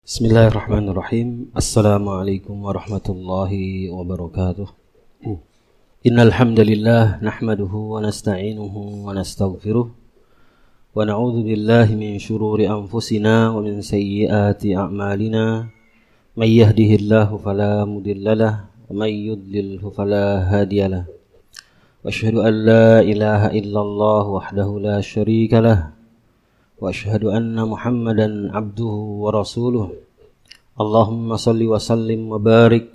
Bismillahirrahmanirrahim. Assalamualaikum warahmatullahi wabarakatuh. Innal hamdalillah nahmaduhu wa nasta'inuhu wa nastaghfiruh wa na'udzu billahi min shururi anfusina wa min sayyiati a'malina. May yahdihillahu fala mudhillalah wa may yudlilhu fala hadiyalah. Wa asyhadu an la ilaha illallah wahdahu la syarika lah. Wa asyhadu anna Muhammadan abduhu wa rasuluh. Allahumma salli wa sallim wa barik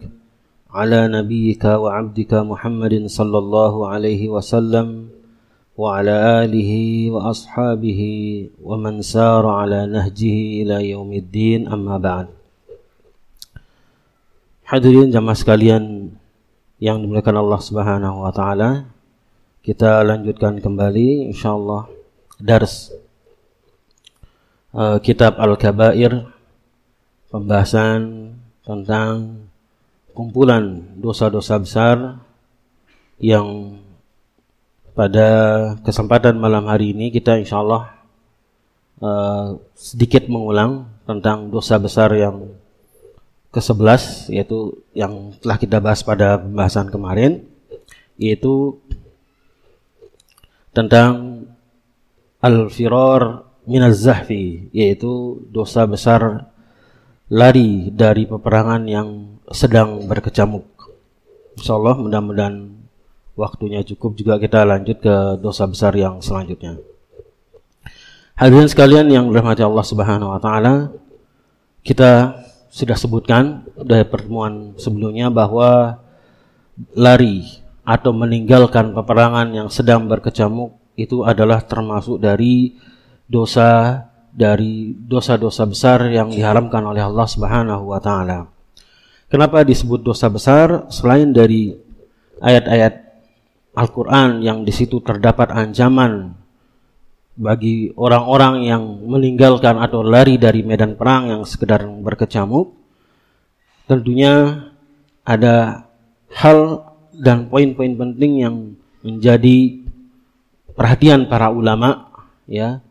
ala nabiyyika wa abdika Muhammadin sallallahu alaihi wasallam wa ala alihi wa ashabihi wa man sara ala nahjihi ila yaumiddin, amma ba'd. Hadirin jamaah sekalian yang dimuliakan Allah Subhanahu wa taala, kita lanjutkan kembali insyaallah dars kitab Al-Kabair, pembahasan tentang kumpulan dosa-dosa besar yang pada kesempatan malam hari ini kita insyaallah sedikit mengulang tentang dosa besar yang ke-11, yaitu yang telah kita bahas pada pembahasan kemarin, yaitu tentang al-firar minaz zahfi, yaitu dosa besar lari dari peperangan yang sedang berkecamuk. Insyaallah mudah-mudahan waktunya cukup juga kita lanjut ke dosa besar yang selanjutnya. Hadirin sekalian yang dirahmati Allah Subhanahu wa taala, kita sudah sebutkan dari pertemuan sebelumnya bahwa lari atau meninggalkan peperangan yang sedang berkecamuk itu adalah termasuk dari dosa-dosa besar yang diharamkan oleh Allah Subhanahu wa taala. Kenapa disebut dosa besar? Selain dari ayat-ayat Al-Qur'an yang di situ terdapat ancaman bagi orang-orang yang meninggalkan atau lari dari medan perang yang sekedar berkecamuk, tentunya ada hal dan poin-poin penting yang menjadi perhatian para ulama, ya,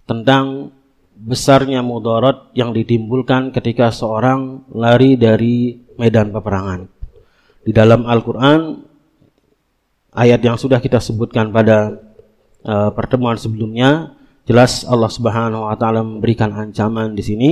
tentang besarnya mudarat yang ditimbulkan ketika seorang lari dari medan peperangan. Di dalam Al-Quran, ayat yang sudah kita sebutkan pada pertemuan sebelumnya, jelas Allah Subhanahu wa taala memberikan ancaman di sini,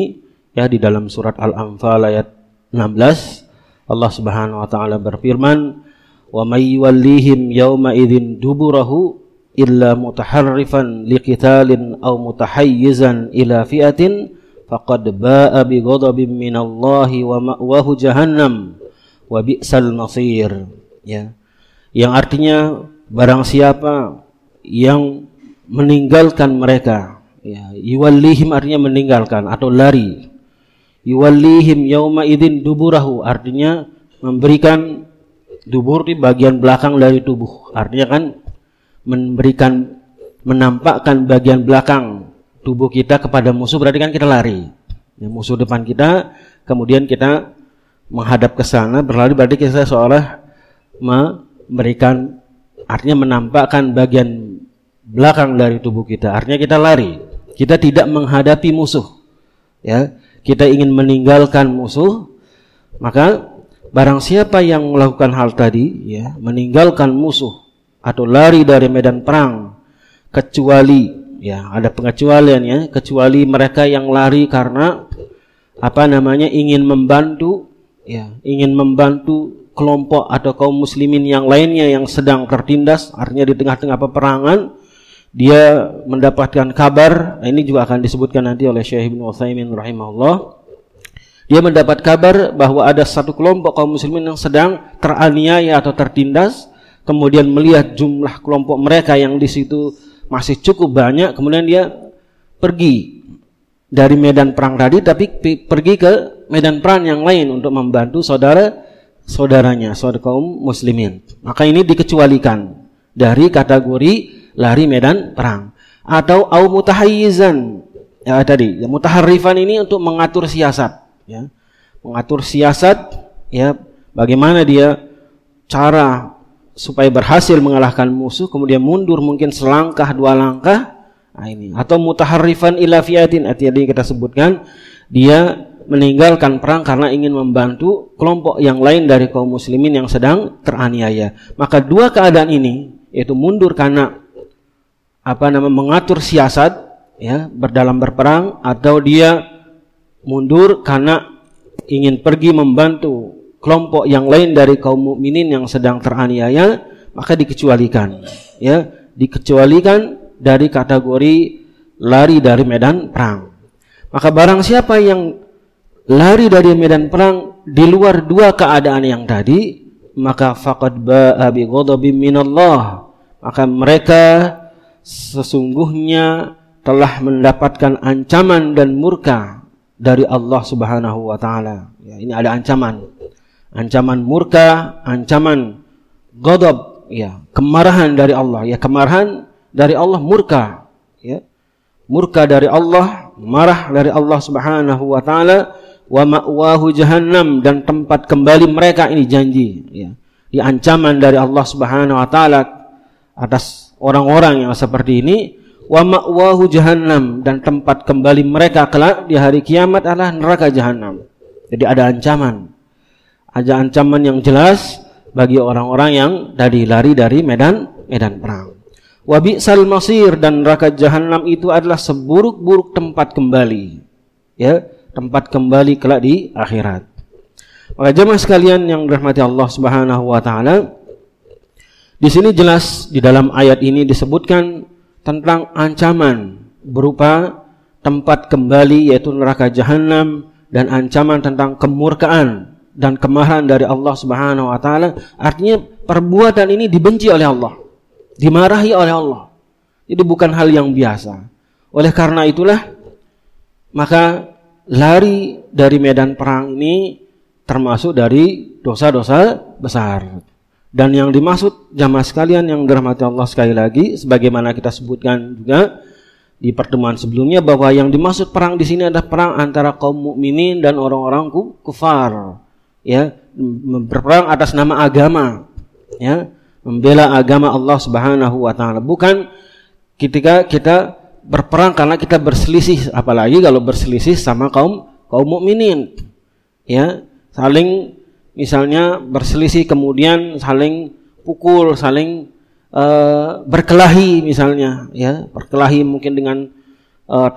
ya, di dalam surat Al-Anfal ayat 16, Allah Subhanahu wa taala berfirman, "Wa may yuwallihim yawma idzin duburahu illa mutaharrifan liqitalin aw mutahayyizan ila fi'atin faqad ba'a bi ghadabin minallahi wa ma'wahu jahannam wa bi'sal masir." Ya. Yang artinya barang siapa yang meninggalkan mereka, ya, yuwallihim artinya meninggalkan atau lari. Yuwallihim yauma idzin duburahu artinya memberikan dubur di bagian belakang dari tubuh. Artinya kan menampakkan bagian belakang tubuh kita kepada musuh, berarti kan kita lari. Ya, musuh depan kita, kemudian kita menghadap ke sana, berlari, berarti kita seolah memberikan, artinya menampakkan bagian belakang dari tubuh kita. Artinya kita lari, kita tidak menghadapi musuh. Ya, kita ingin meninggalkan musuh, maka barang siapa yang melakukan hal tadi, ya, meninggalkan musuh atau lari dari medan perang, kecuali, ya, ada pengecualian, ya, kecuali mereka yang lari karena ingin membantu, ya, ingin membantu kelompok atau kaum muslimin yang lainnya yang sedang tertindas, artinya di tengah-tengah peperangan dia mendapatkan kabar, ini juga akan disebutkan nanti oleh Syekh Ibnu Utsaimin rahimahullah. Dia mendapat kabar bahwa ada satu kelompok kaum muslimin yang sedang teraniaya atau tertindas. Kemudian melihat jumlah kelompok mereka yang di situ masih cukup banyak, kemudian dia pergi dari medan perang tadi, tapi pergi ke medan perang yang lain untuk membantu saudara-saudaranya, saudara kaum muslimin. Maka ini dikecualikan dari kategori lari medan perang. Atau au mutahayyizan, ya tadi, ya, mutaharrifan ini untuk mengatur siasat, ya. Mengatur siasat, ya, bagaimana dia cara supaya berhasil mengalahkan musuh, kemudian mundur mungkin selangkah dua langkah, nah ini. Atau mutaharrifan ila fi'atin, artinya kita sebutkan dia meninggalkan perang karena ingin membantu kelompok yang lain dari kaum muslimin yang sedang teraniaya. Maka dua keadaan ini, yaitu mundur karena mengatur siasat ya dalam berperang, atau dia mundur karena ingin pergi membantu kelompok yang lain dari kaum mukminin yang sedang teraniaya, maka dikecualikan dari kategori lari dari medan perang. Maka barang siapa yang lari dari medan perang di luar dua keadaan yang tadi, maka faqad ba'a bi ghadabin minallah, maka mereka sesungguhnya telah mendapatkan ancaman dan murka dari Allah Subhanahu wa taala. Ya, ini ada ancaman murka, ancaman ghadab, ya, kemarahan dari Allah. Ya, kemarahan dari Allah, murka, ya. Murka dari Allah, marah dari Allah Subhanahu wa taala. Wa ma'wahu jahannam, dan tempat kembali mereka, ini janji, ya. Di ancaman dari Allah Subhanahu wa taala atas orang-orang yang seperti ini. Wa ma'wahu jahannam, dan tempat kembali mereka kelak di hari kiamat adalah neraka jahannam. Jadi ada ancaman yang jelas bagi orang-orang yang tadi lari dari medan perang. Wa bi'sal masir, dan neraka jahannam itu adalah seburuk-buruk tempat kembali, ya, tempat kembali kelak di akhirat. Maka jemaah sekalian yang dirahmati Allah Subhanahu wa taala, di sini jelas di dalam ayat ini disebutkan tentang ancaman berupa tempat kembali yaitu neraka jahanam, dan ancaman tentang kemurkaan dan kemarahan dari Allah Subhanahu wa taala. Artinya perbuatan ini dibenci oleh Allah, dimarahi oleh Allah. Jadi bukan hal yang biasa. Oleh karena itulah maka lari dari medan perang ini termasuk dari dosa-dosa besar. Dan yang dimaksud jamaah sekalian yang dirahmati Allah sekali lagi, sebagaimana kita sebutkan juga di pertemuan sebelumnya, bahwa yang dimaksud perang di sini adalah perang antara kaum mukminin dan orang-orang kufar, ya, berperang atas nama agama, ya, membela agama Allah Subhanahu wa taala. Bukan ketika kita berperang karena kita berselisih, apalagi kalau berselisih sama kaum mukminin, ya, saling misalnya berselisih kemudian saling pukul, saling berkelahi misalnya, ya, berkelahi mungkin dengan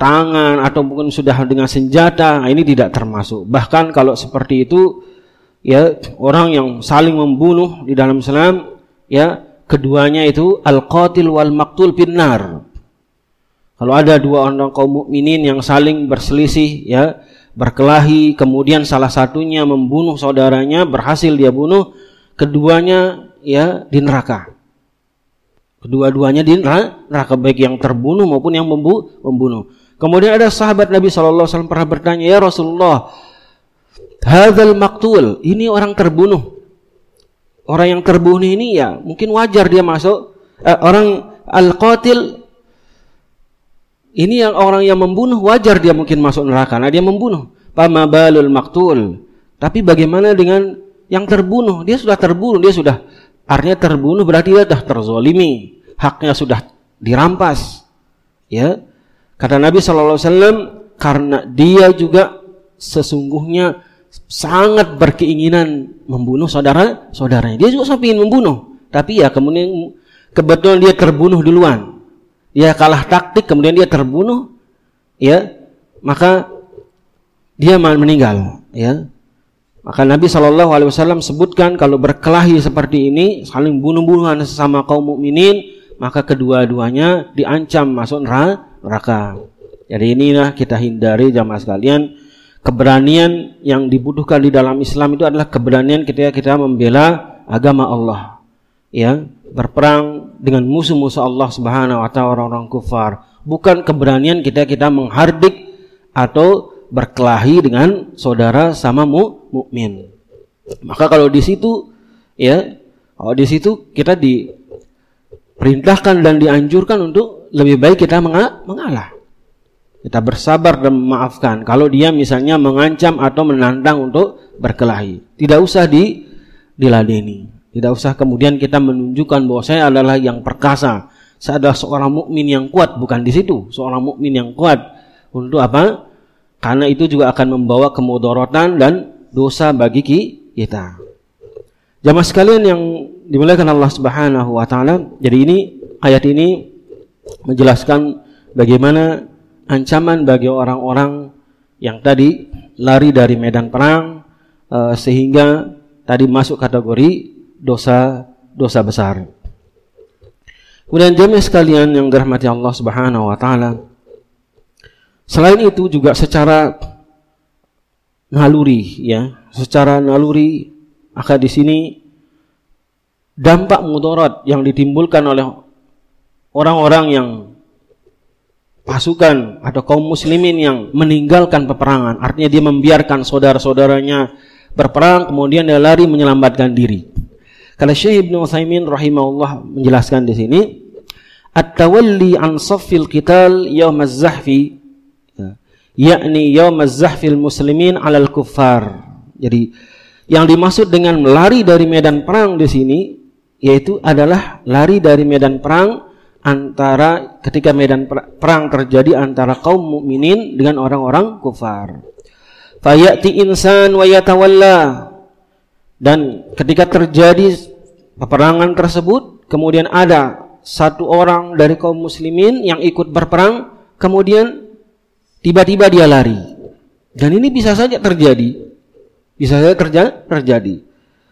tangan atau mungkin sudah dengan senjata. Nah, ini tidak termasuk. Bahkan kalau seperti itu, ya, orang yang saling membunuh di dalam Islam, ya, keduanya itu al-qatil wal maqtul finnar. Kalau ada dua orang kaum mukminin yang saling berselisih, ya, berkelahi, kemudian salah satunya membunuh saudaranya, berhasil dia bunuh, keduanya, ya, di neraka. Kedua-duanya di neraka, baik yang terbunuh maupun yang membunuh. Kemudian ada sahabat Nabi SAW pernah bertanya, ya Rasulullah, hadzal maqtul, ini orang terbunuh. Orang yang terbunuh ini, ya, mungkin wajar dia masuk, orang al-qatil ini yang orang yang membunuh, wajar dia mungkin masuk neraka, nah dia membunuh. Fama balul maqtul. Tapi bagaimana dengan yang terbunuh? Dia sudah terbunuh, dia sudah, artinya terbunuh berarti dia sudah terzolimi, haknya sudah dirampas. Ya, kata Nabi SAW, karena dia juga sesungguhnya sangat berkeinginan membunuh saudaranya. Dia juga sampai ingin membunuh, tapi ya kemudian kebetulan dia terbunuh duluan. Dia kalah taktik, kemudian dia terbunuh, ya, maka dia meninggal, ya. Maka Nabi SAW sebutkan kalau berkelahi seperti ini, saling bunuh-bunuhan sesama kaum mukminin, maka kedua-duanya diancam masuk neraka. Jadi inilah kita hindari jamaah sekalian. Keberanian yang dibutuhkan di dalam Islam itu adalah keberanian ketika kita membela agama Allah, ya, berperang dengan musuh-musuh Allah Subhanahu wa taala, orang-orang kufar. Bukan keberanian kita menghardik atau berkelahi dengan saudara sama mukmin. Maka kalau di situ, ya, kalau di situ kita diperintahkan dan dianjurkan untuk lebih baik kita mengalah. Kita bersabar dan memaafkan. Kalau dia misalnya mengancam atau menantang untuk berkelahi, tidak usah diladeni. Tidak usah kemudian kita menunjukkan bahwa saya adalah yang perkasa, saya adalah seorang mukmin yang kuat. Bukan di situ seorang mukmin yang kuat untuk apa? Karena itu juga akan membawa kemudaratan dan dosa bagi kita. Jamaah sekalian yang dimuliakan Allah Subhanahu wa taala, jadi ini ayat ini menjelaskan bagaimana ancaman bagi orang-orang yang tadi lari dari medan perang sehingga tadi masuk kategori dosa besar. Kemudian jemaah sekalian yang dirahmati Allah Subhanahu wa taala, selain itu juga secara naluri maka di sini dampak mudarat yang ditimbulkan oleh orang-orang yang pasukan atau kaum muslimin yang meninggalkan peperangan, artinya dia membiarkan saudara-saudaranya berperang kemudian dia lari menyelamatkan diri. Kalau Syekh Ibnu Utsaimin rahimahullah menjelaskan di sini, at-tawalli an saffil qital yaum az-zahfi, yakni yaum az-zahfil muslimin 'alal kuffar. Jadi yang dimaksud dengan lari dari medan perang di sini yaitu adalah lari dari medan perang antara ketika medan perang terjadi antara kaum mukminin dengan orang-orang kufar. Fayati insan wa yatawalla, dan ketika terjadi peperangan tersebut kemudian ada satu orang dari kaum muslimin yang ikut berperang kemudian tiba-tiba dia lari. Dan ini bisa saja terjadi.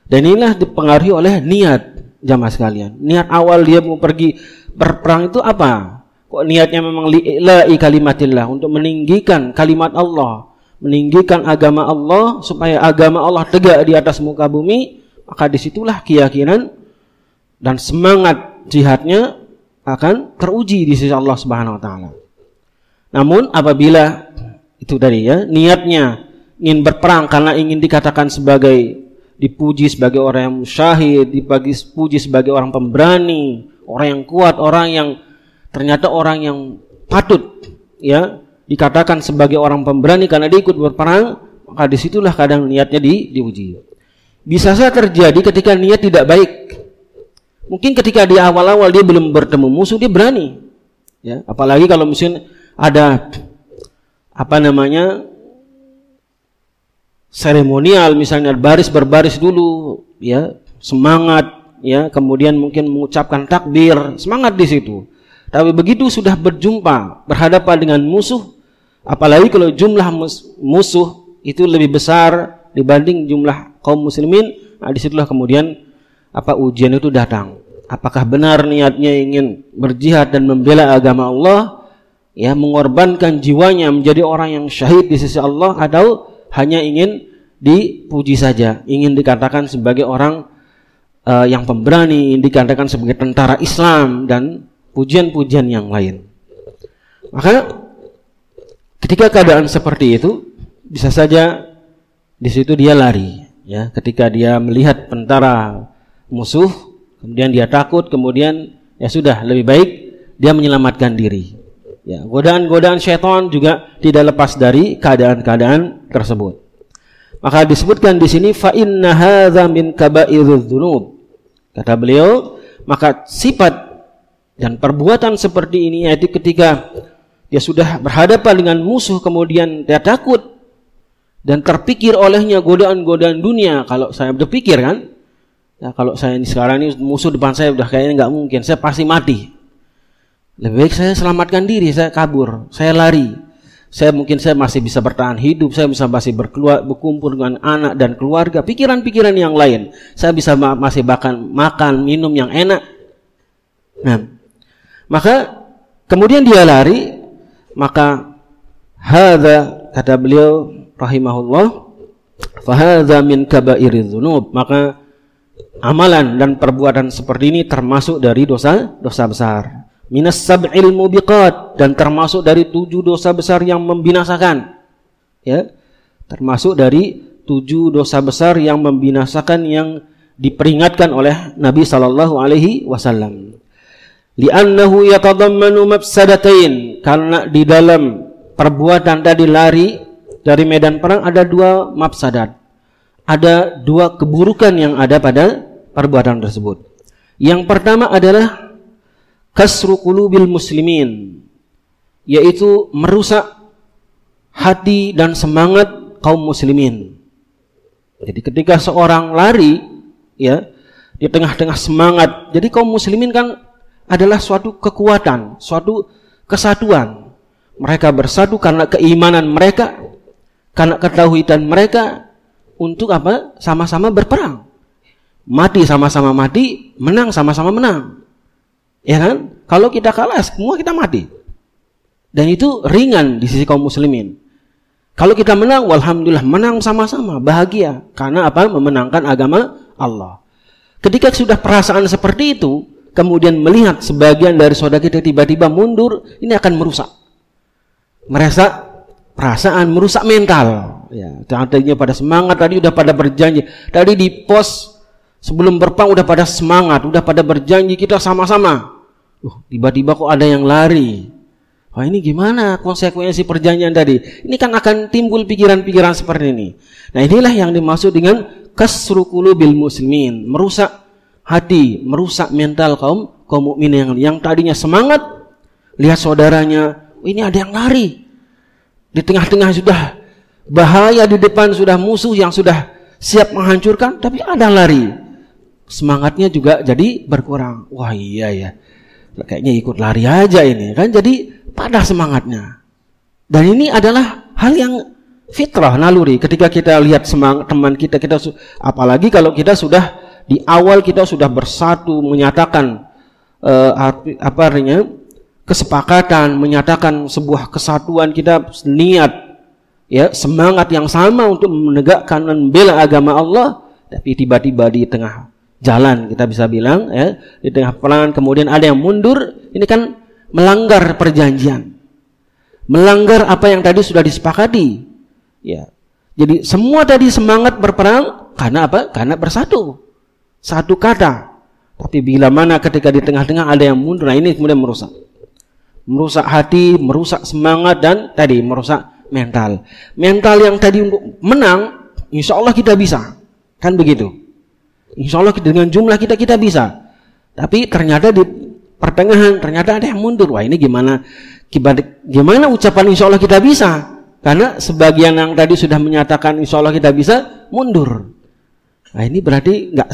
Dan inilah dipengaruhi oleh niat jamaah sekalian. Niat awal dia mau pergi berperang itu apa? Kok niatnya memang li'ila'i kalimatillah, untuk meninggikan kalimat Allah, meninggikan agama Allah supaya agama Allah tegak di atas muka bumi, maka disitulah keyakinan dan semangat jihadnya akan teruji di sisi Allah Subhanahu wa taala. Namun apabila itu tadi niatnya ingin berperang karena ingin dikatakan dipuji sebagai orang yang syahid, dipuji sebagai orang pemberani, orang yang kuat, orang yang ternyata orang yang patut dikatakan sebagai orang pemberani karena dia ikut berperang, maka disitulah kadang niatnya diuji. Bisa saja terjadi ketika niat tidak baik. Mungkin ketika di awal-awal dia belum bertemu musuh dia berani, apalagi kalau misalnya ada seremonial, misalnya berbaris dulu, semangat, kemudian mungkin mengucapkan takbir, semangat di situ. Tapi begitu sudah berhadapan dengan musuh, apalagi kalau jumlah musuh itu lebih besar dibanding jumlah kaum muslimin, disitulah kemudian ujian itu datang. Apakah benar niatnya ingin berjihad dan membela agama Allah, mengorbankan jiwanya menjadi orang yang syahid di sisi Allah, atau hanya ingin dipuji saja, ingin dikatakan sebagai orang yang pemberani, dikatakan sebagai tentara Islam dan pujian-pujian yang lain. Maka ketika keadaan seperti itu bisa saja di situ dia lari, ketika dia melihat tentara musuh, kemudian dia takut, kemudian sudah lebih baik dia menyelamatkan diri. Godaan-godaan syaitan juga tidak lepas dari keadaan-keadaan tersebut. Maka disebutkan di sini fa inna hadza min kaba'irudz dzunub. Kata beliau, maka sifat dan perbuatan seperti ini yaitu ketika dia sudah berhadapan dengan musuh kemudian dia takut dan terpikir olehnya godaan-godaan dunia. Kalau saya berpikir kalau saya sekarang ini musuh depan saya udah kayaknya nggak mungkin, saya pasti mati. Lebih baik saya selamatkan diri, saya kabur, saya lari. Saya masih bisa bertahan hidup, saya masih berkumpul dengan anak dan keluarga, pikiran-pikiran yang lain. Saya bisa masih makan, minum yang enak. Nah, maka kemudian dia lari, maka hadza, kata beliau rahimahullah, fa hadza min kabairidz dzunub. Maka amalan dan perbuatan seperti ini termasuk dari dosa besar. Minas sab'il mubiqat, dan termasuk dari 7 dosa besar yang membinasakan. Termasuk dari 7 dosa besar yang membinasakan yang diperingatkan oleh Nabi sallallahu alaihi wasallam. Li'annahu yatadammanu mafsadatain, karena di dalam perbuatan tadi lari dari medan perang ada 2 mafsadat. Ada 2 keburukan yang ada pada perbuatan tersebut. Yang pertama adalah kasru qulubil muslimin, yaitu merusak hati dan semangat kaum muslimin. Jadi ketika seorang lari, ya, di tengah-tengah semangat, jadi kaum muslimin kan adalah suatu kekuatan, suatu kesatuan. Mereka bersatu karena keimanan mereka, karena ketauhidan mereka, untuk apa? Sama-sama berperang. Mati sama-sama mati, menang sama-sama menang. Ya kan? Kalau kita kalah, semua kita mati. Dan itu ringan di sisi kaum muslimin. Kalau kita menang, walhamdulillah, menang sama-sama, bahagia. Karena apa? Memenangkan agama Allah. Ketika sudah perasaan seperti itu, kemudian melihat sebagian dari saudara kita tiba-tiba mundur, ini akan merusak. Merusak perasaan, merusak mental. Ya, tadinya pada semangat, tadi udah pada berjanji. Tadi di pos sebelum berperang udah pada semangat, udah pada berjanji kita sama-sama. Tiba-tiba kok ada yang lari. Wah, ini gimana konsekuensi perjanjian tadi? Ini kan akan timbul pikiran-pikiran seperti ini. Nah, inilah yang dimaksud dengan kasru qulubil muslimin, merusak hati, merusak mental kaum mukminin yang tadinya semangat, lihat saudaranya, ini ada yang lari. Di tengah-tengah sudah bahaya, di depan sudah musuh yang sudah siap menghancurkan, tapi ada lari. Semangatnya juga jadi berkurang. Wah, iya ya. Kayaknya ikut lari aja ini, kan jadi pada semangatnya. Dan ini adalah hal yang fitrah, naluri. Ketika kita lihat semangat teman kita, apalagi kalau kita sudah di awal kita sudah bersatu, menyatakan kesepakatan, menyatakan sebuah kesatuan, kita niat, ya, semangat yang sama untuk menegakkan dan membela agama Allah. Tapi tiba-tiba di tengah jalan, kita bisa bilang, ya, di tengah perang kemudian ada yang mundur, ini kan melanggar perjanjian, melanggar apa yang tadi sudah disepakati. Ya, jadi semua tadi semangat berperang karena apa? Karena bersatu, satu kata. Tapi bila mana ketika di tengah-tengah ada yang mundur, nah ini kemudian merusak hati, merusak semangat, dan tadi merusak mental. Mental yang tadi untuk menang, insya Allah kita bisa, kan begitu. Insya Allah dengan jumlah kita bisa. Tapi ternyata di pertengahan ternyata ada yang mundur. Wah, ini gimana ucapan insya Allah kita bisa? Karena sebagian yang tadi sudah menyatakan insya Allah kita bisa, mundur. Nah, ini berarti nggak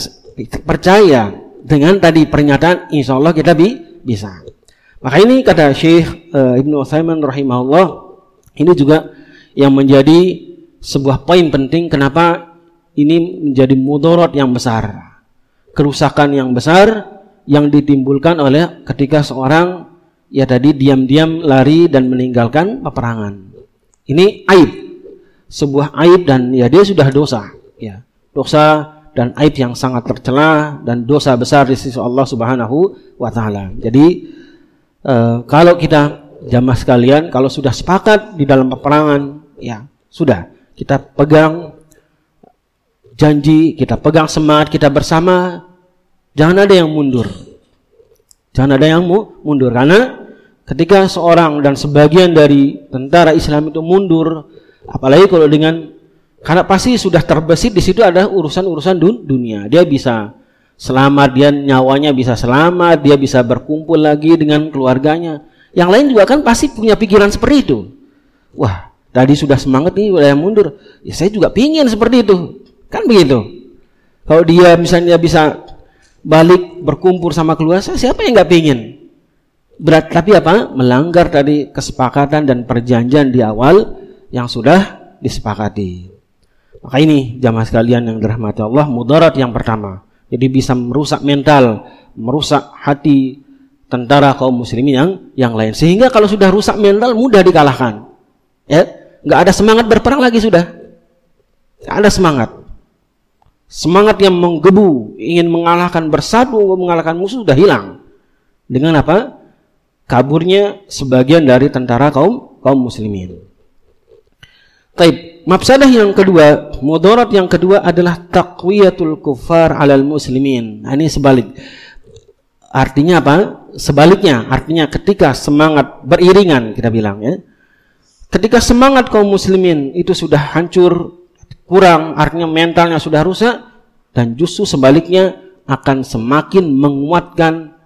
percaya dengan tadi pernyataan insya Allah kita bisa. Maka ini kata Syekh Ibnu Utsaimin rahimahullah, ini juga yang menjadi sebuah poin penting kenapa ini menjadi mudarat yang besar, kerusakan yang besar yang ditimbulkan oleh ketika seorang ya tadi diam-diam lari dan meninggalkan peperangan. Ini aib, sebuah aib, dan ya dia sudah dosa, ya, dosa dan aib yang sangat tercela dan dosa besar di sisi Allah Subhanahu wa taala. Jadi kalau kita jamaah sekalian, kalau sudah sepakat di dalam peperangan, ya sudah, kita pegang janji, kita pegang semangat, kita bersama. Jangan ada yang mundur. Jangan ada yang mundur. Karena ketika seorang dan sebagian dari tentara Islam itu mundur, apalagi kalau karena pasti sudah terbesit di situ ada urusan-urusan dunia. Dia bisa selamat, dia nyawanya bisa selamat, dia bisa berkumpul lagi dengan keluarganya. Yang lain juga kan pasti punya pikiran seperti itu. Wah, tadi sudah semangat nih, udah yang mundur. Ya saya juga pingin seperti itu. Kan begitu. Kalau dia misalnya bisa balik berkumpul sama keluarga, siapa yang nggak pingin? Berat, tapi apa? Melanggar tadi kesepakatan dan perjanjian di awal yang sudah disepakati. Maka ini jamaah sekalian yang dirahmati Allah, mudarat yang pertama. Jadi bisa merusak mental, merusak hati tentara kaum muslimin yang lain. Sehingga kalau sudah rusak mental mudah dikalahkan. Ya, nggak ada semangat berperang lagi sudah. Nggak ada semangat. Semangat yang menggebu, ingin mengalahkan, bersatu, mengalahkan musuh sudah hilang. Dengan apa? Kaburnya sebagian dari tentara kaum muslimin. Taib, mafsadah yang kedua, mudarat yang kedua adalah taqwiyatul kuffar 'alal muslimin. Nah, ini sebalik. Artinya apa? Sebaliknya, artinya ketika semangat beriringan, kita bilang ya. Ketika semangat kaum muslimin itu sudah hancur, kurang, artinya mentalnya sudah rusak, dan justru sebaliknya akan semakin menguatkan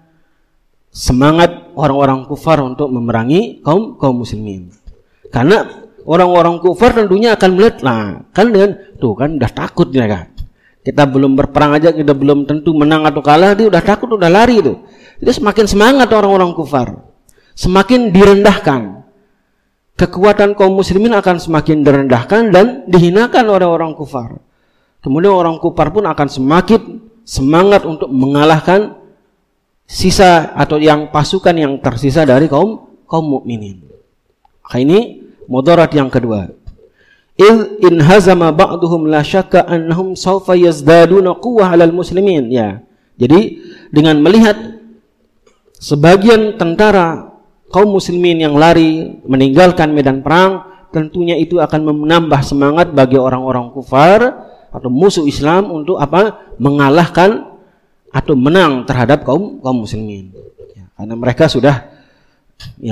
semangat orang-orang kufar untuk memerangi kaum muslimin. Karena Orang-orang kufar tentunya akan melihat, nah kan dengan tuh kan udah takut ya kan. Kita belum berperang aja, kita belum tentu menang atau kalah, dia udah takut, udah lari tuh. Jadi semakin semangat orang-orang kufar, semakin direndahkan. Kekuatan kaum muslimin akan semakin direndahkan dan dihinakan oleh orang kufar. Kemudian orang kufar pun akan semakin semangat untuk mengalahkan sisa atau yang pasukan yang tersisa dari kaum mukminin. Maka ini mudarat yang kedua. In hazama ba'duhum la syakka annahum sawfa yazdaduna quwwah 'alal muslimin. Ya. Jadi dengan melihat sebagian tentara kaum muslimin yang lari meninggalkan medan perang, tentunya itu akan menambah semangat bagi orang-orang kufar atau musuh Islam untuk apa? Mengalahkan atau menang terhadap kaum muslimin. Ya, karena mereka sudah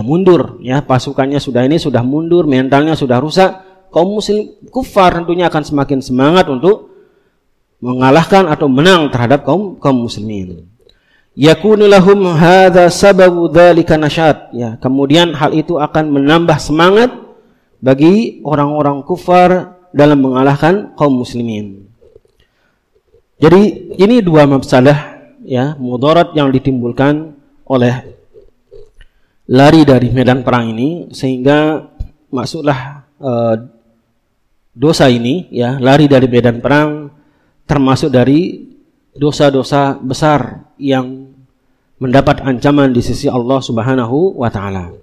mundur, ya pasukannya sudah mundur, mentalnya sudah rusak. Kaum muslim kufar tentunya akan semakin semangat untuk mengalahkan atau menang terhadap kaum muslimin. Yakunu lahum hadza sababu dzalika nasyat. Ya, kemudian hal itu akan menambah semangat bagi orang-orang kufar dalam mengalahkan kaum muslimin. Jadi ini dua masalah, ya, mudarat yang ditimbulkan oleh lari dari medan perang ini, sehingga maksudlah dosa ini, ya, lari dari medan perang termasuk dari dosa-dosa besar yang mendapat ancaman di sisi Allah Subhanahu wa taala.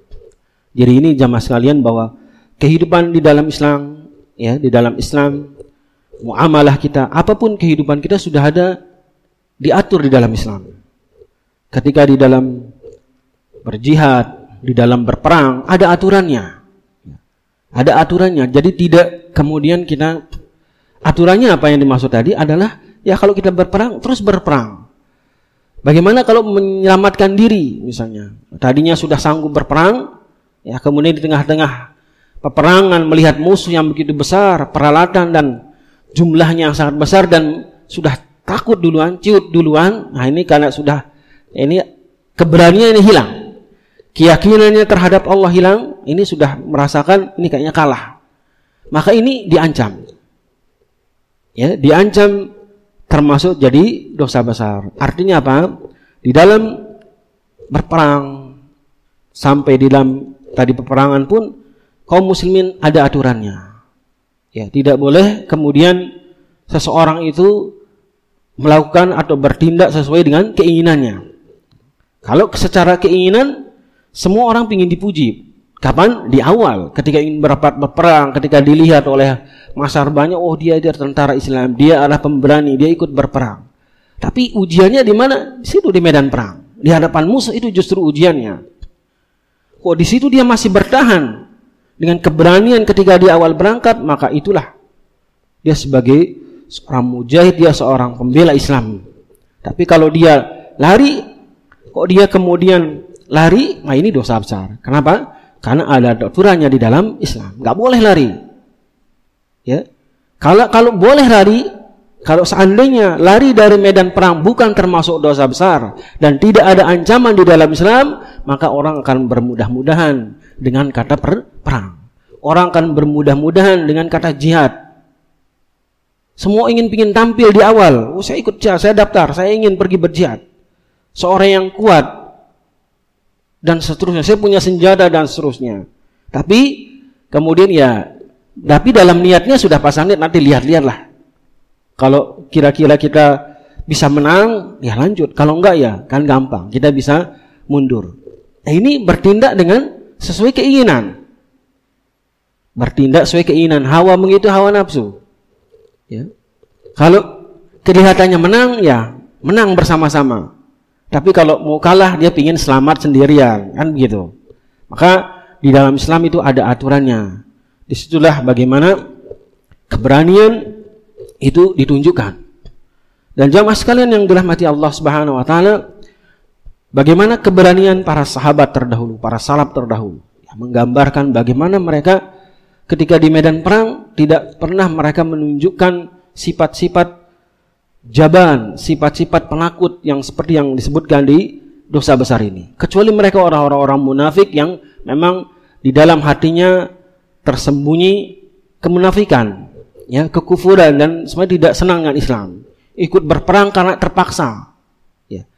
Jadi ini jamaah sekalian bahwa kehidupan di dalam Islam, ya, di dalam Islam, muamalah kita, apapun kehidupan kita sudah ada diatur di dalam Islam. Ketika di dalam berjihad, di dalam berperang, ada aturannya. Ada aturannya. Jadi tidak kemudian kita, aturannya apa yang dimaksud tadi adalah, ya kalau kita berperang, terus berperang. Bagaimana kalau menyelamatkan diri misalnya? Tadinya sudah sanggup berperang, ya kemudian di tengah-tengah peperangan melihat musuh yang begitu besar, peralatan dan jumlahnya yang sangat besar dan sudah takut duluan, ciut duluan. Nah ini karena sudah, ini keberanian ini hilang. Keyakinannya terhadap Allah hilang, ini sudah merasakan ini kayaknya kalah. Maka ini diancam. Ya, diancam termasuk jadi dosa besar. Artinya apa? Di dalam berperang sampai di dalam tadi peperangan pun kaum muslimin ada aturannya. Ya, tidak boleh kemudian seseorang itu melakukan atau bertindak sesuai dengan keinginannya. Kalau secara keinginan semua orang ingin dipuji. Kapan? Di awal, ketika ingin berperang, ketika dilihat oleh masyarakat banyak, oh dia tentara Islam, dia adalah pemberani, dia ikut berperang. Tapi ujiannya di mana? Di situ, di medan perang. Di hadapan musuh itu justru ujiannya. Kok di situ dia masih bertahan dengan keberanian ketika di awal berangkat, maka itulah dia sebagai seorang mujahid, dia seorang pembela Islam. Tapi kalau dia lari, kok dia kemudian lari, nah ini dosa besar. Kenapa? Karena ada aturannya di dalam Islam. Nggak boleh lari. Ya, kalau boleh lari, kalau seandainya lari dari medan perang bukan termasuk dosa besar dan tidak ada ancaman di dalam Islam, maka orang akan bermudah-mudahan dengan kata perang. Orang akan bermudah-mudahan dengan kata jihad. Semua ingin tampil di awal. Oh, saya ikut jihad, saya daftar, saya ingin pergi berjihad. Seorang yang kuat dan seterusnya, saya punya senjata dan seterusnya. Tapi kemudian tapi dalam niatnya sudah pasang niat, nanti lihat-lihatlah. Kalau kira-kira kita bisa menang, ya lanjut. Kalau enggak ya kan gampang, kita bisa mundur. Nah, ini bertindak dengan sesuai keinginan. Bertindak sesuai keinginan, hawa begitu, hawa nafsu. Ya. Kalau kelihatannya menang, ya menang bersama-sama. Tapi kalau mau kalah, dia ingin selamat sendirian, kan begitu. Maka di dalam Islam itu ada aturannya. Disitulah bagaimana keberanian itu ditunjukkan. Dan jamaah sekalian yang dirahmati Allah Subhanahu wa taala, bagaimana keberanian para sahabat terdahulu, para salaf terdahulu, ya, menggambarkan bagaimana mereka ketika di medan perang tidak pernah mereka menunjukkan sifat-sifat jaban, sifat-sifat penakut yang seperti yang disebutkan di dosa besar ini. Kecuali mereka orang-orang munafik yang memang di dalam hatinya tersembunyi kemunafikan, ya, kekufuran, dan sebenarnya tidak senang dengan Islam, ikut berperang karena terpaksa. Ya.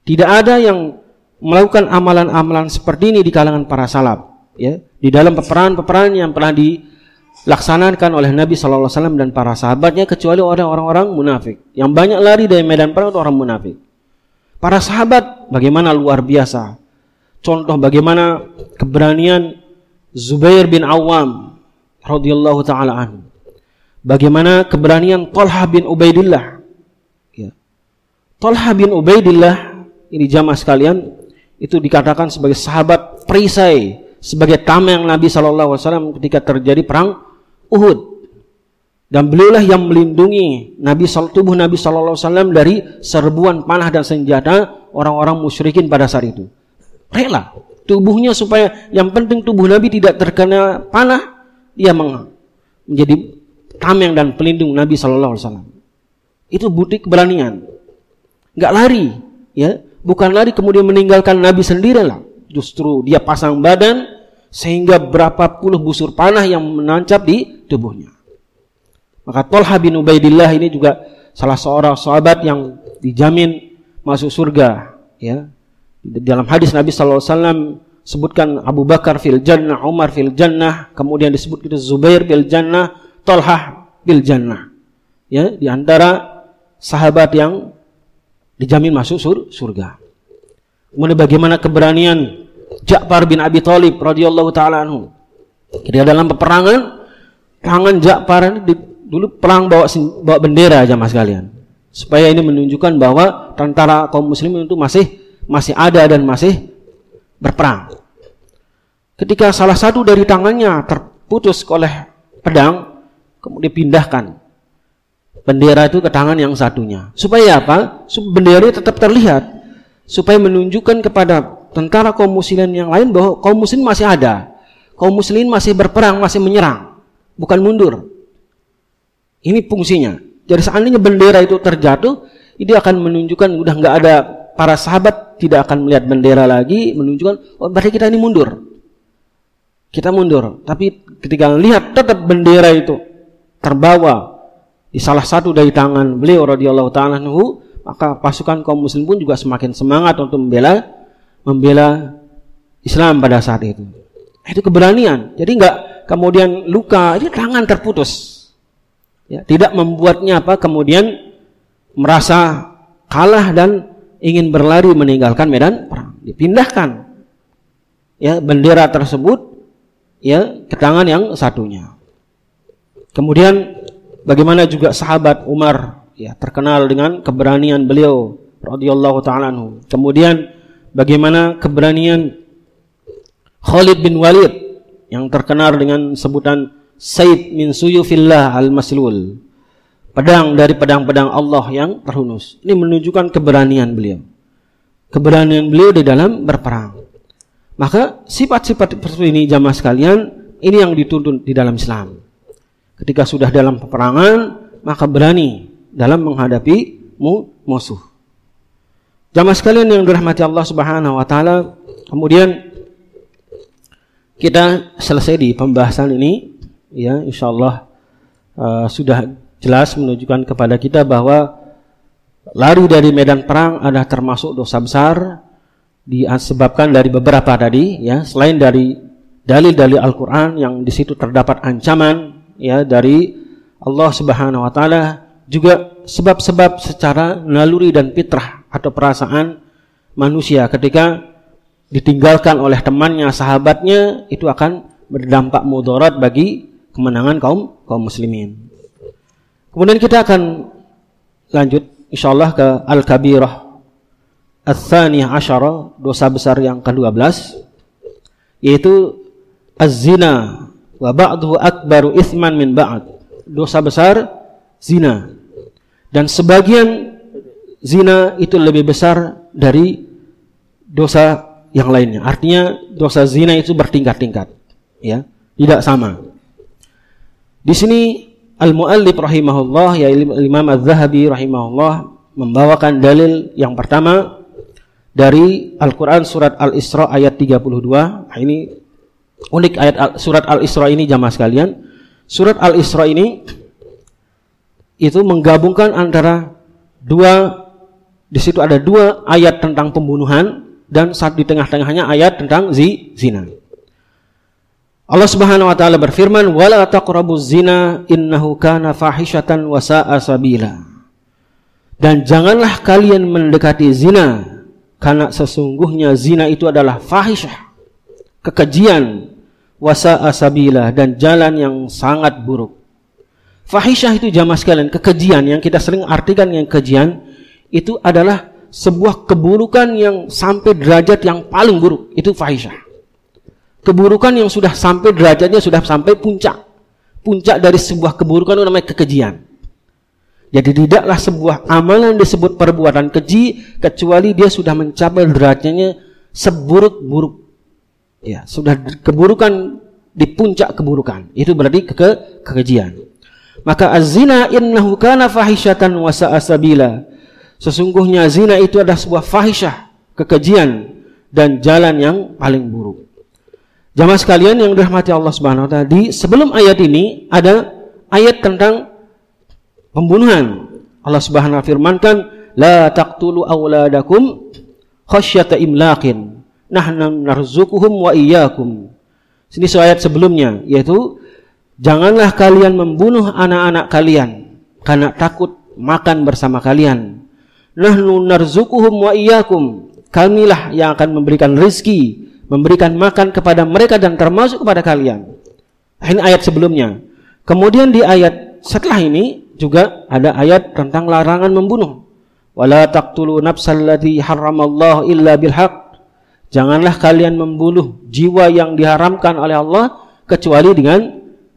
Tidak ada yang melakukan amalan-amalan seperti ini di kalangan para salaf, ya, di dalam peperangan yang pernah dilaksanakan oleh Nabi Shallallahu Alaihi Wasallam dan para sahabatnya, kecuali orang-orang munafik. Yang banyak lari dari medan perang itu orang munafik. Para sahabat bagaimana luar biasa. Contoh bagaimana keberanian Zubair bin Awam radhiyallahu taala anhu. Bagaimana keberanian Talha bin Ubaidillah. Ya. Talha bin Ubaidillah ini jamaah sekalian, itu dikatakan sebagai sahabat perisai, sebagai tameng Nabi Shallallahu Alaihi Wasallam ketika terjadi perang Uhud. Dan beliaulah yang melindungi tubuh Nabi Shallallahu Alaihi Wasallam dari serbuan panah dan senjata orang-orang musyrikin pada saat itu. Rela tubuhnya supaya yang penting tubuh Nabi tidak terkena panah, dia menjadi tameng dan pelindung Nabi Shallallahu Alaihi Wasallam. Itu bukti keberanian. Nggak lari, ya, bukan lari kemudian meninggalkan Nabi sendirilah. Justru dia pasang badan sehingga berapa puluh busur panah yang menancap di tubuhnya. Maka Talha bin Ubaidillah ini juga salah seorang sahabat yang dijamin masuk surga, ya. Dalam hadis Nabi sallallahu alaihi wasallam sebutkan Abu Bakar fil jannah, Umar fil jannah, kemudian disebut itu Zubair fil jannah, Talha fil jannah. Ya, di antara sahabat yang dijamin masuk surga. Kemudian bagaimana keberanian Ja'far bin Abi Thalib radhiyallahu taala anhu. Ketika dalam peperangan, tangan Ja'far dulu perang bawa bendera jamaah sekalian, supaya ini menunjukkan bahwa tentara kaum muslimin itu masih ada dan masih berperang. Ketika salah satu dari tangannya terputus oleh pedang, kemudian dipindahkan bendera itu ke tangan yang satunya. Supaya apa? Bendera itu tetap terlihat, supaya menunjukkan kepada tentara kaum muslimin yang lain bahwa kaum muslimin masih ada, kaum muslimin masih berperang, masih menyerang, bukan mundur. Ini fungsinya. Jadi seandainya bendera itu terjatuh, ini akan menunjukkan udah nggak ada, para sahabat tidak akan melihat bendera lagi, menunjukkan oh berarti kita ini mundur. Kita mundur. Tapi ketika melihat tetap bendera itu terbawa di salah satu dari tangan beliau radhiyallahu ta'ala anhu, maka pasukan kaum muslim pun juga semakin semangat untuk membela Islam pada saat itu. Itu keberanian. Jadi nggak kemudian luka, ini tangan terputus. Ya, tidak membuatnya kemudian merasa kalah dan ingin berlari meninggalkan medan perang. Dipindahkan, ya, bendera tersebut, ya, ke tangan yang satunya. Kemudian bagaimana juga sahabat Umar, ya, terkenal dengan keberanian beliau radhiyallahu ta'ala anhu. Kemudian bagaimana keberanian Khalid bin Walid yang terkenal dengan sebutan Said min suyufillah al-maslul, pedang dari pedang-pedang Allah yang terhunus. Ini menunjukkan keberanian beliau. Keberanian beliau di dalam berperang. Maka sifat-sifat seperti ini jamaah sekalian, ini yang dituntut di dalam Islam. Ketika sudah dalam peperangan, maka berani dalam menghadapi musuh. Jamaah sekalian yang dirahmati Allah Subhanahu wa taala, kemudian kita selesai di pembahasan ini. Ya, insyaallah sudah jelas menunjukkan kepada kita bahwa lari dari medan perang adalah termasuk dosa besar, disebabkan dari beberapa tadi, ya, selain dari dalil-dalil Al-Qur'an yang di situ terdapat ancaman, ya, dari Allah Subhanahu wa taala, juga sebab-sebab secara naluri dan fitrah atau perasaan manusia ketika ditinggalkan oleh temannya, sahabatnya, itu akan berdampak mudarat bagi kemenangan kaum muslimin. Kemudian kita akan lanjut insyaallah ke al-kabirah ats-tsaniyah asyara, dosa besar yang ke-12, yaitu az-zina wa ba'duhu akbaru itsman min ba'd. Dosa besar zina, dan sebagian zina itu lebih besar dari dosa yang lainnya. Artinya dosa zina itu bertingkat-tingkat, ya, tidak sama. Di sini al-muallif rahimahullah, ya, Imam Az-Zahabi rahimahullah, membawakan dalil yang pertama dari Al-Quran surat Al-Isra ayat 32. Ini Unik ayat surat Al-Isra ini jamaah sekalian. Surat Al-Isra ini itu menggabungkan antara di situ ada 2 ayat tentang pembunuhan dan saat di tengah-tengahnya ayat tentang zina. Allah Subhanahu wa taala berfirman, "Wala taqrabuz zina innahu kana fahisyatan wa sa'a sabila." Dan janganlah kalian mendekati zina, karena sesungguhnya zina itu adalah fahisyah, kekejian, wa sa'a sabila, dan jalan yang sangat buruk. Fahisyah itu jamaah sekalian, kekejian yang kita sering artikan yang kekejian itu adalah sebuah keburukan yang sampai derajat yang paling buruk, itu fahisyah. Keburukan yang sudah sampai derajatnya sudah sampai puncak. Puncak dari sebuah keburukan itu namanya kekejian. Jadi tidaklah sebuah amalan disebut perbuatan keji kecuali dia sudah mencapai derajatnya seburuk-buruk. Ya, sudah keburukan di puncak keburukan. Itu berarti kekejian. Maka az-zina innahu kana fahisyatan wa sa'a sabila. Sesungguhnya zina itu adalah sebuah fahisyah, kekejian, dan jalan yang paling buruk. Jamaah sekalian yang dirahmati Allah Subhanahu wa taala, sebelum ayat ini ada ayat tentang pembunuhan. Allah Subhanahu wa taala firmankan, "La taqtulu auladakum khasyata imlaqin, nahnu narzuquhum wa iyyakum." Ini ayat sebelumnya, yaitu janganlah kalian membunuh anak-anak kalian karena takut makan bersama kalian. Nahnu narzuquhum wa iyyakum. Kamilah yang akan memberikan rezeki, memberikan makan kepada mereka dan termasuk kepada kalian. Ini ayat sebelumnya. Kemudian di ayat setelah ini juga ada ayat tentang larangan membunuh. Wala taqtulu nafsallati haramallahu illa bilhaq. Janganlah kalian membunuh jiwa yang diharamkan oleh Allah kecuali dengan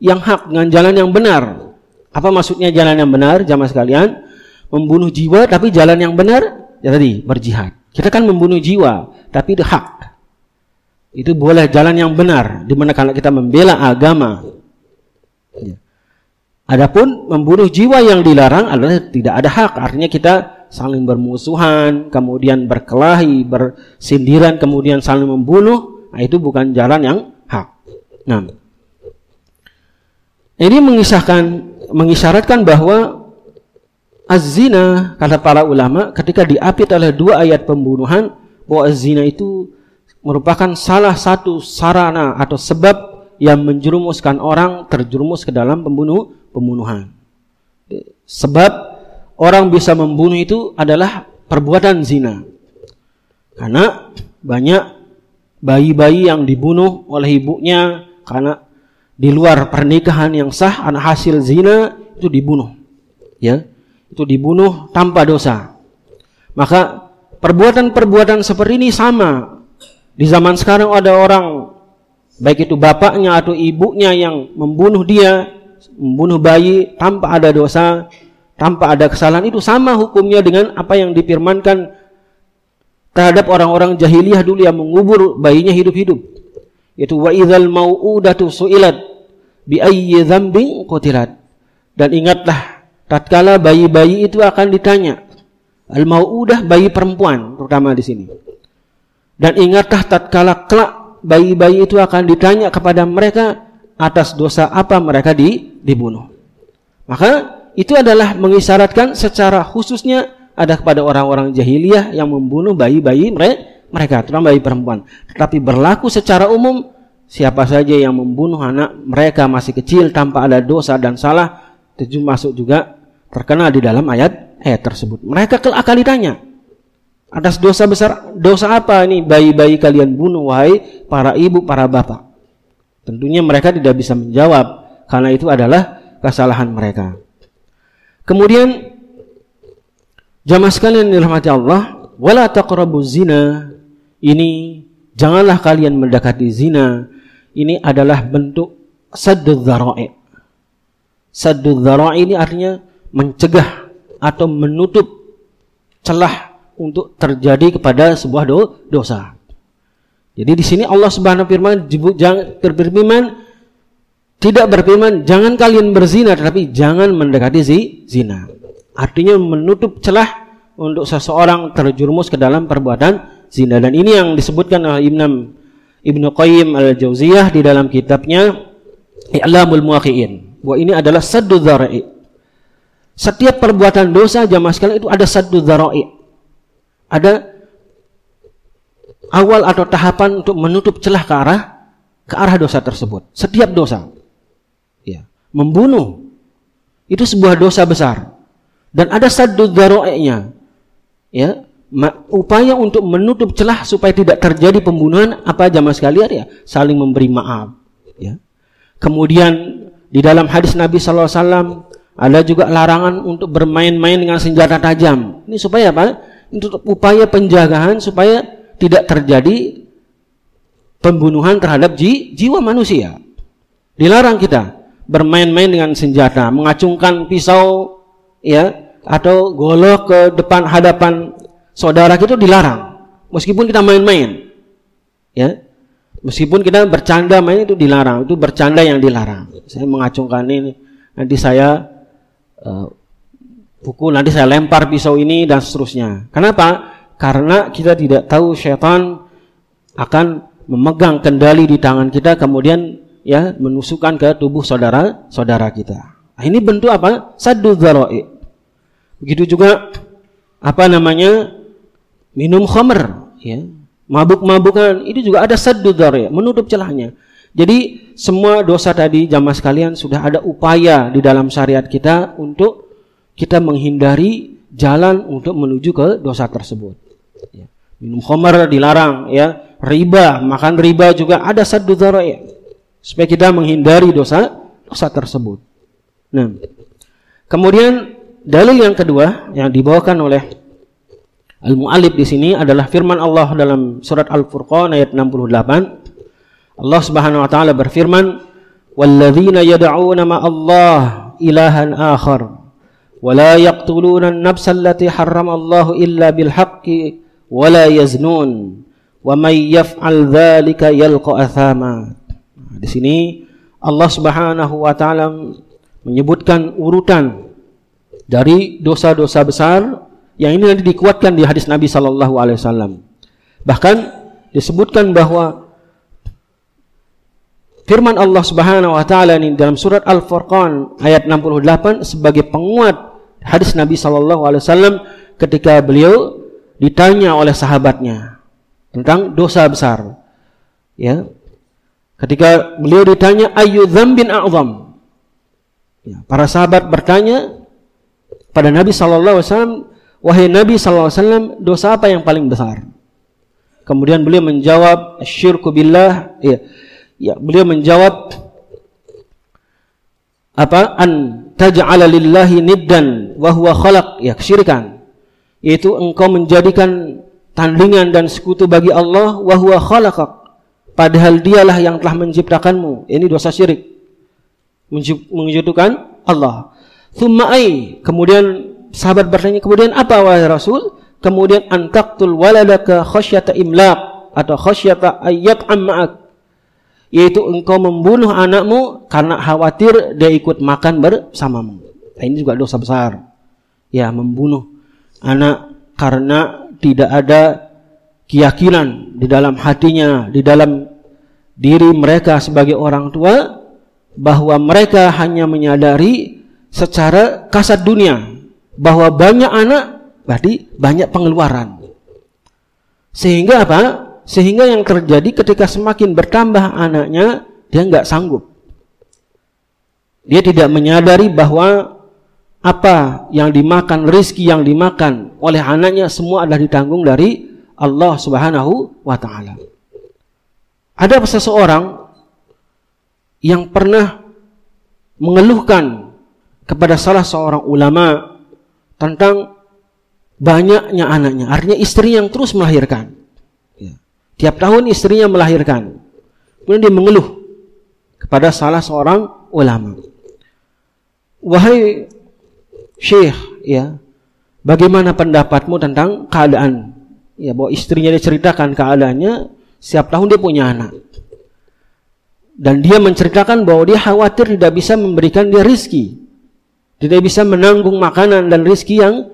yang hak, dengan jalan yang benar. Apa maksudnya jalan yang benar, jamaah sekalian? Membunuh jiwa tapi jalan yang benar, ya tadi berjihad. Kita kan membunuh jiwa tapi itu hak. Itu boleh jalan yang benar, di mana kalau kita membela agama. Ya. Adapun membunuh jiwa yang dilarang adalah tidak ada hak, artinya kita saling bermusuhan, kemudian berkelahi, bersindiran, kemudian saling membunuh. Nah, itu bukan jalan yang hak. Nah, ini mengisyaratkan bahwa az-zina, kata para ulama, ketika diapit oleh 2 ayat pembunuhan, bahwa az-zina itu merupakan salah satu sarana atau sebab yang menjerumuskan orang terjerumus ke dalam pembunuhan. Sebab orang bisa membunuh itu adalah perbuatan zina. Karena banyak bayi-bayi yang dibunuh oleh ibunya karena di luar pernikahan yang sah, anak hasil zina itu dibunuh. Ya, itu dibunuh tanpa dosa. Maka perbuatan-perbuatan seperti ini sama. Di zaman sekarang ada orang, baik itu bapaknya atau ibunya yang membunuh dia, membunuh bayi tanpa ada dosa, tanpa ada kesalahan, itu sama hukumnya dengan apa yang difirmankan terhadap orang-orang jahiliyah dulu yang mengubur bayinya hidup-hidup. Yaitu wa idzal mau'udatu su'ilat bi ayyi dzambin qutilat. Dan ingatlah tatkala bayi-bayi itu akan ditanya. Al-mau'udah bayi perempuan terutama di sini. Dan ingatlah tatkala kelak bayi-bayi itu akan ditanya kepada mereka atas dosa apa mereka dibunuh. Maka itu adalah mengisyaratkan secara khususnya ada kepada orang-orang jahiliyah yang membunuh bayi-bayi mereka, terutama bayi perempuan. Tetapi berlaku secara umum, siapa saja yang membunuh anak mereka masih kecil tanpa ada dosa dan salah, itu masuk juga terkena di dalam ayat tersebut. Mereka kelak akan ditanya, atas dosa besar, dosa apa ini bayi-bayi kalian bunuh, wahai para ibu, para bapak? Tentunya mereka tidak bisa menjawab, karena itu adalah kesalahan mereka. Kemudian jamaah sekalian dirahmati Allah, wala taqrabuz zina, ini janganlah kalian mendekati zina. Ini adalah bentuk saddud dzara'i. Saddud dzara'i ini artinya mencegah atau menutup celah untuk terjadi kepada sebuah dosa. Jadi di sini Allah Subhanahu wa taala berfirman, tidak berfirman jangan kalian berzina, tetapi jangan mendekati zina. Artinya menutup celah untuk seseorang terjerumus ke dalam perbuatan zina. Dan ini yang disebutkan oleh Ibnu Qayyim al-Jauziyah di dalam kitabnya I'lamul Muwaqqi'in, bahwa ini adalah saddu dzara'i. Setiap perbuatan dosa jamaah sekalian itu ada saddu dzara'i. Ada awal atau tahapan untuk menutup celah ke arah dosa tersebut. Setiap dosa, ya, membunuh itu sebuah dosa besar, dan ada saddu dzara'inya, ya, upaya untuk menutup celah supaya tidak terjadi pembunuhan. Apa jamaah sekalian? Ya, saling memberi maaf, ya. Kemudian di dalam hadis Nabi SAW ada juga larangan untuk bermain-main dengan senjata tajam. Ini supaya apa? Untuk upaya penjagaan supaya tidak terjadi pembunuhan terhadap jiwa manusia. Dilarang kita bermain-main dengan senjata, mengacungkan pisau, ya, atau golok ke depan hadapan saudara, itu dilarang. Meskipun kita main-main, ya, meskipun kita bercanda main, itu dilarang. Itu bercanda yang dilarang. Saya mengacungkan ini, nanti saya pukul, nanti saya lempar pisau ini, dan seterusnya. Kenapa? Karena kita tidak tahu syaitan akan memegang kendali di tangan kita, kemudian, ya, menusukkan ke tubuh saudara kita. Nah, ini bentuk apa? Saddu dzara'i. Begitu juga minum khamr, ya, mabuk-mabukan, itu juga ada saddu dzara'i, menutup celahnya. Jadi semua dosa tadi jamaah sekalian sudah ada upaya di dalam syariat kita untuk kita menghindari jalan untuk menuju ke dosa tersebut. Ya. Minum khamr dilarang, ya. Riba, makan riba juga ada saddu dzara'i, supaya kita menghindari dosa tersebut. Nah, kemudian dalil yang kedua yang dibawakan oleh al-mu'allif di sini adalah firman Allah dalam surat Al-Furqan ayat 68. Allah Subhanahu wa taala berfirman, "Walladzina yad'una ma'allah ilahan akhar wa la yaqtuluna an-nafsa allati harrama Allahu illa bil haqqi wa la yaznun wa may yaf'al dzalika yalqa athama." Di sini Allah Subhanahu wa taala menyebutkan urutan dari dosa-dosa besar yang ini nanti dikuatkan di hadis Nabi sallallahu alaihi wasallam. Bahkan disebutkan bahwa firman Allah Subhanahu wa taala ini dalam surat Al-Furqan ayat 68 sebagai penguat hadis Nabi sallallahu alaihi wasallam ketika beliau ditanya oleh sahabatnya tentang dosa besar. Ya. Ketika beliau ditanya ayyu dzambin a'zam. Ya, para sahabat bertanya pada Nabi sallallahu alaihi wasallam, wahai Nabi sallallahu alaihi wasallam, dosa apa yang paling besar? Kemudian beliau menjawab asyirku billah. Ya, beliau menjawab an taj'ala lillahi niddan wa huwa khalaq, ya, kesyirikan. Yaitu engkau menjadikan tandingan dan sekutu bagi Allah, wa huwa khalaqak, padahal dialah yang telah menciptakanmu. Ini dosa syirik, menyekutukan Allah. Thumma ai, kemudian sahabat bertanya, kemudian apa wahai Rasul? Kemudian antaqtul waladaka khasyata imlaq atau khasyata ayyat amma'ak, yaitu engkau membunuh anakmu karena khawatir dia ikut makan bersamamu. Nah, ini juga dosa besar. Ya, membunuh anak karena tidak ada keyakinan di dalam hatinya, di dalam diri mereka sebagai orang tua, bahwa mereka hanya menyadari secara kasat dunia bahwa banyak anak berarti banyak pengeluaran. Sehingga apa? Sehingga yang terjadi ketika semakin bertambah anaknya, dia nggak sanggup. Dia tidak menyadari bahwa apa yang dimakan, rezeki yang dimakan oleh anaknya semua adalah ditanggung dari Allah Subhanahu wa taala. Ada seseorang yang pernah mengeluhkan kepada salah seorang ulama tentang banyaknya anaknya, artinya istri yang terus melahirkan. Ya. Tiap tahun istrinya melahirkan. Kemudian dia mengeluh kepada salah seorang ulama. Wahai Syekh, ya, bagaimana pendapatmu tentang keadaan? Ya, bahwa istrinya dia ceritakan keadaannya, setiap tahun dia punya anak. Dan dia menceritakan bahwa dia khawatir tidak bisa memberikan dia rizki, tidak bisa menanggung makanan dan rizki yang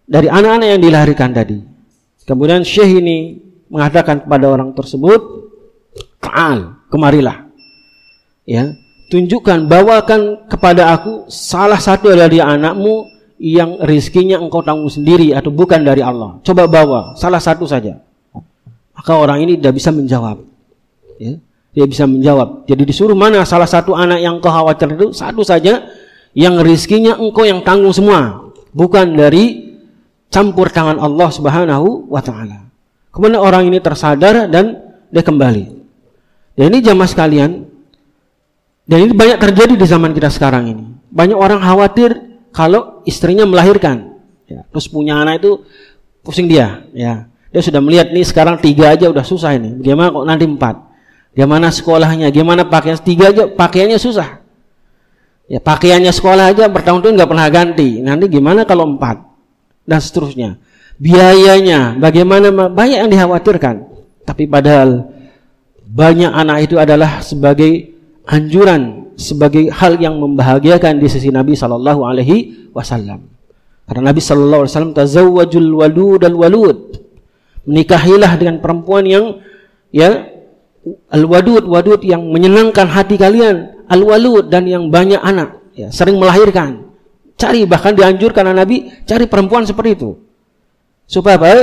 dari anak-anak yang dilahirkan tadi. Kemudian Syekh ini mengatakan kepada orang tersebut, Ta'al, kemarilah. Ya, tunjukkan, bawakan kepada aku salah satu dari anakmu yang rizkinya engkau tanggung sendiri atau bukan dari Allah. Coba bawa salah satu saja. Maka orang ini tidak bisa menjawab. Ya, dia bisa menjawab. Jadi disuruh mana salah satu anak yang kau khawatir itu, satu saja yang rizkinya engkau yang tanggung semua, bukan dari campur tangan Allah Subhanahu wa ta'ala. Kemudian orang ini tersadar dan dia kembali. Dan ini jamaah sekalian, dan ini banyak terjadi di zaman kita sekarang ini. Banyak orang khawatir kalau istrinya melahirkan, ya, terus punya anak itu pusing dia, ya. Dia sudah melihat nih sekarang 3 aja udah susah ini. Bagaimana kok nanti 4? Gimana sekolahnya? Gimana pakaian? 3 aja pakaiannya susah. Ya, pakaiannya sekolah aja bertahun-tahun nggak pernah ganti. Nanti gimana kalau 4? Dan seterusnya. Biayanya bagaimana? Banyak yang dikhawatirkan. Tapi padahal banyak anak itu adalah sebagai anjuran, sebagai hal yang membahagiakan di sisi Nabi Sallallahu Alaihi Wasallam. Karena Nabi Sallallahu Alaihi Wasallam tazawwajul walud al walud, menikahilah dengan perempuan yang ya al-wadud, wadud yang menyenangkan hati kalian, al-walud dan yang banyak anak, ya, sering melahirkan. Cari, bahkan dianjurkan oleh Nabi, cari perempuan seperti itu. Supaya apa?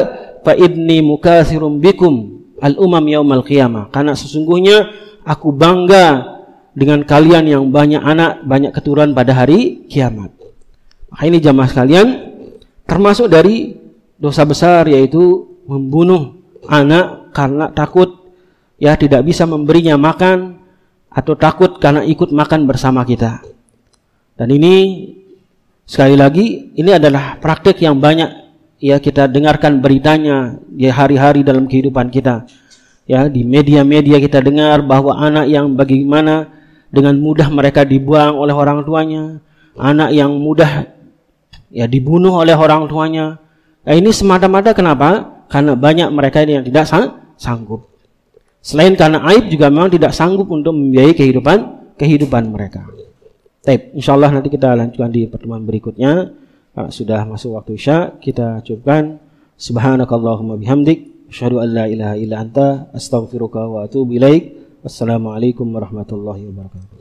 Fa inni mukatsirum bikum al-umam yaumal qiyamah. Karena sesungguhnya aku bangga dengan kalian yang banyak anak, banyak keturunan pada hari kiamat. Maka ini jamaah sekalian, termasuk dari dosa besar, yaitu membunuh anak karena takut ya tidak bisa memberinya makan, atau takut karena ikut makan bersama kita. Dan ini sekali lagi, ini adalah praktik yang banyak ya kita dengarkan beritanya ya hari-hari dalam kehidupan kita. Ya, di media-media kita dengar bahwa anak yang bagaimana dengan mudah mereka dibuang oleh orang tuanya, anak yang mudah ya dibunuh oleh orang tuanya. Nah, ini semata-mata kenapa? Karena banyak mereka yang tidak sanggup. Selain karena aib, juga memang tidak sanggup untuk membiayai kehidupan mereka. Baik, insyaallah nanti kita lanjutkan di pertemuan berikutnya. Karena sudah masuk waktu Isya, kita cukupkan. Subhanakallahumma bihamdik, asyhadu an la ilaha illa anta, astaghfiruka wa atubu ilaik. Wassalamualaikum warahmatullahi wabarakatuh.